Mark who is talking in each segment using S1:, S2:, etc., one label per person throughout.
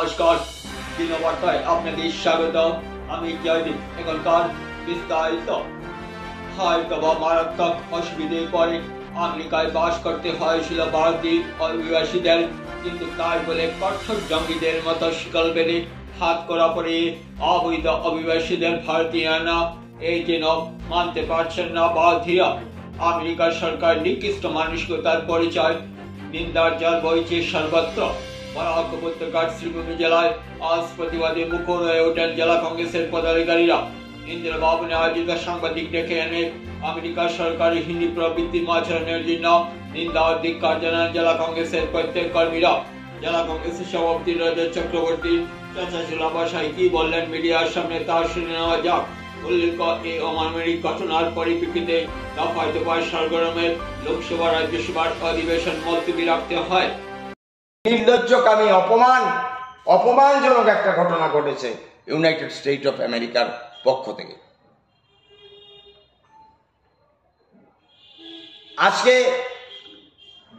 S1: নমস্কার, দিনবার্তায় আপনাদের স্বাগত। আমি জয়দীপ। এখনকার বিস্তারিত। হয়তোবা মারাত্মক অসুবিধায় পরে আমেরিকায় বাস করতে হয়েছিল ভারতীয় অভিবাসীদের, কিন্তু তাই বলে কঠোর জঙ্গিদের মতো শিকল বেঁধে হাত করা পরে অবৈধ অভিবাসীদের ভারতীয় আনা এই যেন মানতে পারছেন না ভারতীয়। আমেরিকা সরকার নিকৃষ্ট মানসিকতার পরিচয়, নিন্দার জল বইছে সর্বত্র। বরাক উপত্যকার শ্রীভূমি জেলায় আজ প্রতিবাদে মুখর হয়ে ওঠেন জেলা কংগ্রেসের পদাধিকারীরা। ইন্দিরা ভবনে আয়োজিত সাংবাদিক ডেকে এনে আমেরিকা সরকারের হিন্দি প্রবৃত্তির আচরণের জন্য নিন্দা ও ধিক্কার জানান জেলা কংগ্রেসের প্রত্যেক কর্মীরা। জেলা কংগ্রেসের সভাপতি রজত চক্রবর্তী চঞ্চলা ভাষায় কি বললেন মিডিয়ার সামনে তা শুনে নেওয়া যাক। উল্লেখ, এই অমানবিক ঘটনার পরিপ্রেক্ষিতে দফায় দফায় সরগরমের লোকসভা রাজ্যসভার অধিবেশন মুলতবি রাখতে হয়।
S2: নির্লজ্জকামী অপমানজনক একটা ঘটনা ঘটেছে ইউনাইটেড স্টেট অফ আমেরিকার পক্ষ থেকে। আজকে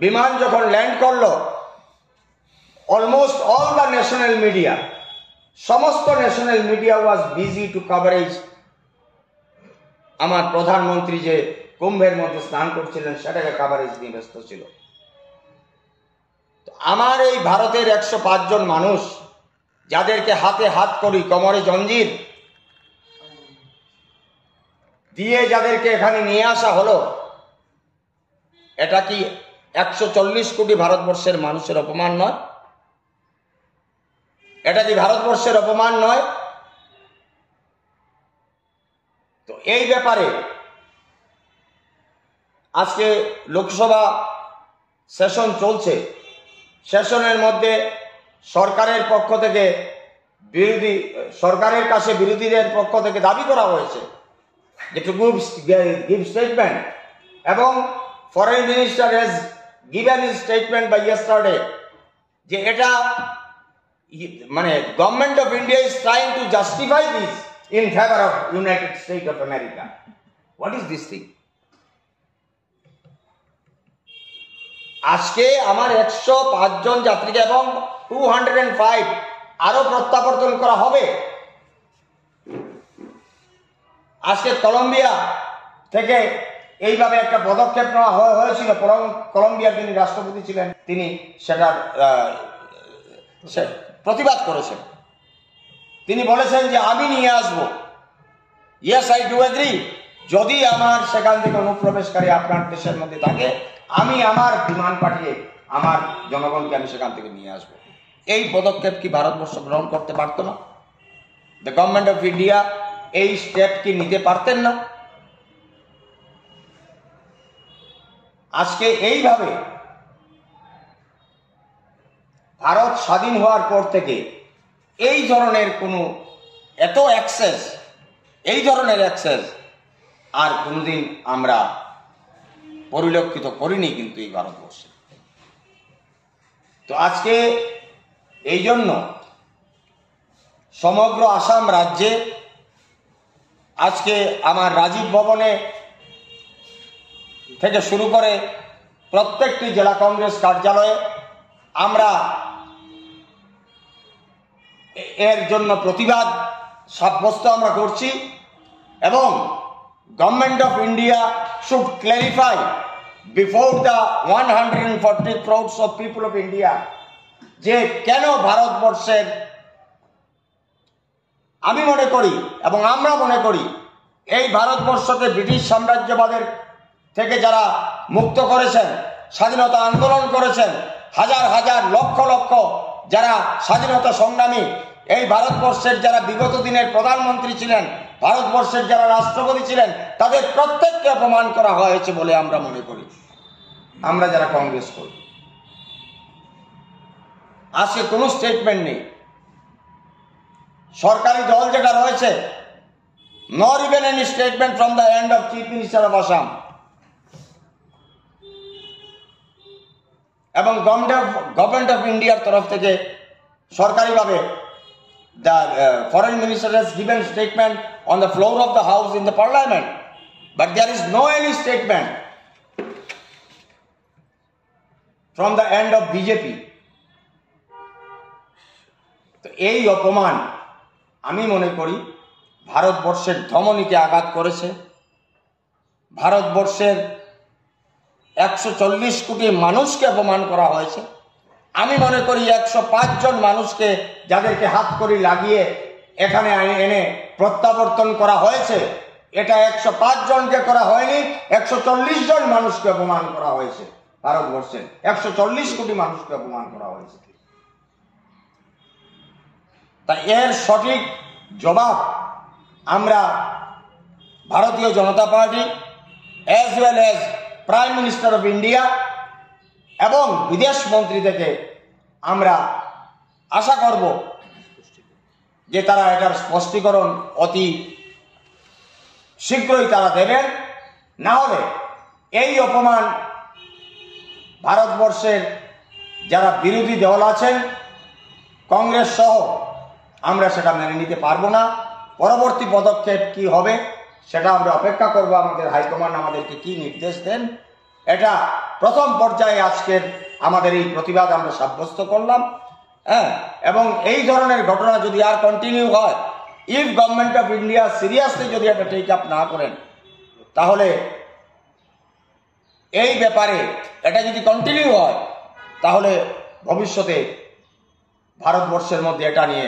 S2: বিমান যখন ল্যান্ড করলো, almost all the national media, সমস্ত national media was busy to coverage আমার প্রধানমন্ত্রী যে কুম্ভের মধ্যে স্নান করছিলেন সেটাকে কভারেজ নিয়ে ব্যস্ত ছিল। আমার এই ভারতের 105 জন মানুষ, যাদেরকে হাতে হাত করি, কোমরে জঞ্জির দিয়ে যাদেরকে এখানে নিয়ে আসা হলো, এটা কি 140 কোটি ভারতবর্ষের মানুষের অপমান নয়? এটা কি ভারতবর্ষের অপমান নয়? তো এই ব্যাপারে আজকে লোকসভা সেশন চলছে। সেশনের মধ্যে সরকারের পক্ষ থেকে সরকারের কাছে বিরোধীদের পক্ষ থেকে দাবি করা হয়েছে যে টু গিভ স্টেটমেন্ট, এবং foreign minister has given his statement by yesterday যে এটা মানে government of India is trying to justify this in favour of United State of America. What is this thing? আজকে আমার 105 জন যাত্রীকে এবং 205 আরো প্রত্যাবর্তন করা হবে। আজকে কলম্বিয়া থেকে এইভাবে একটা পদক্ষেপ নেওয়া হয়েছিল। কলম্বিয়ার যিনি রাষ্ট্রপতি ছিলেন তিনি সেটার প্রতিবাদ করেছেন। তিনি বলেছেন যে আমি নিয়ে আসবো। Yes, I do agri. যদি আমার সেখান থেকে অনুপ্রবেশকারী আপনার দেশের মধ্যে থাকে, আমি আমার বিমান পাঠিয়ে আমার জনগণকে আমি সেখান থেকে নিয়ে আসবো। এই পদক্ষেপ কি ভারতবর্ষ গ্রহণ করতে পারত না? দ্য গভর্নমেন্ট অফ ইন্ডিয়া এই স্টেপ কি নিতে পারতেন না? আজকে এইভাবে ভারত স্বাধীন হওয়ার পর থেকে এই ধরনের কোনো এই ধরনের অ্যাক্সেস আর কোনোদিন আমরা পরিলক্ষিত করিনি কিন্তু এই ভারতবর্ষে। তো আজকে এই জন্য সমগ্র আসাম রাজ্যে আজকে আমার রাজীব ভবনে থেকে শুরু করে প্রত্যেকটি জেলা কংগ্রেস কার্যালয়ে আমরা এর জন্য প্রতিবাদ সাব্যস্ত আমরা করছি, এবং government of India should clarify before the 140 crores of people of India যে কেন ভারতবর্ষের, আমি মনে করি এবং আমরা মনে করি এই ভারতবর্ষকে ব্রিটিশ সাম্রাজ্যবাদের থেকে যারা মুক্ত করেছেন, স্বাধীনতা আন্দোলন করেছেন, হাজার হাজার লক্ষ লক্ষ যারা স্বাধীনতা সংগ্রামী, এই ভারতবর্ষের যারা বিগত দিনের প্রধানমন্ত্রী ছিলেন, ভারতবর্ষের যারা রাষ্ট্রপতি ছিলেন, তাদের প্রত্যেককে অপমান করা হয়েছে বলে আমরা মনে করি, আমরা যারা কংগ্রেস করি। আজকে কোনো স্টেটমেন্ট নেই। সরকারি দল যেটা রয়েছে, not even any statement from the end of chief minister of Assam, এবং গভর্নমেন্ট অফ ইন্ডিয়ার তরফ থেকে সরকারিভাবে the foreign minister has given statement on the floor of the house in the parliament, but there is no any statement from the end of BJP. তো এই অপমান আমি মনে করি ভারতবর্ষের ধমনীকে আঘাত করেছে। ভারতবর্ষের 140 কোটি মানুষকে অপমান করা হয়েছে। আমি মনে করি 105 জন মানুষকে, যাদেরকে হাত করি লাগিয়ে এখানে এনে প্রত্যাবর্তন করা হয়েছে, এটা 105 জনকে করা হয়নি, 140 জন মানুষকে অপমান করা হয়েছে। ভারতবর্ষের 140 কোটি মানুষকে অপমান করা হয়েছে। তা এর সঠিক জবাব আমরা Bharatiya Janata Party as well as prime minister of India এবং বিদেশ মন্ত্রী থেকে আমরা আশা করব যে তারা এটার স্পষ্টীকরণ অতি শীঘ্রই তারা দেবেন। না হলে এই অপমান ভারতবর্ষের যারা বিরোধী দল আছেন, কংগ্রেস সহ, আমরা সেটা মেনে নিতে পারবো না। পরবর্তী পদক্ষেপ কি হবে সেটা আমরা অপেক্ষা করব, আমাদের হাইকমান্ড আমাদেরকে কি নির্দেশ দেন। এটা প্রথম পর্যায়ে আজকের আমাদের এই প্রতিবাদ আমরা সাব্যস্ত করলাম। এবং এই ধরনের ঘটনা যদি আর কন্টিনিউ হয়, if government of India seriously যদি এটা টেক আপ না করেন, তাহলে এই ব্যাপারে এটা যদি কন্টিনিউ হয়, তাহলে ভবিষ্যতে ভারতবর্ষের মধ্যে এটা নিয়ে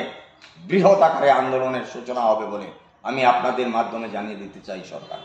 S2: বৃহৎ আকারে আন্দোলনের সূচনা হবে বলে আমি আপনাদের মাধ্যমে জানিয়ে দিতে চাই সরকার।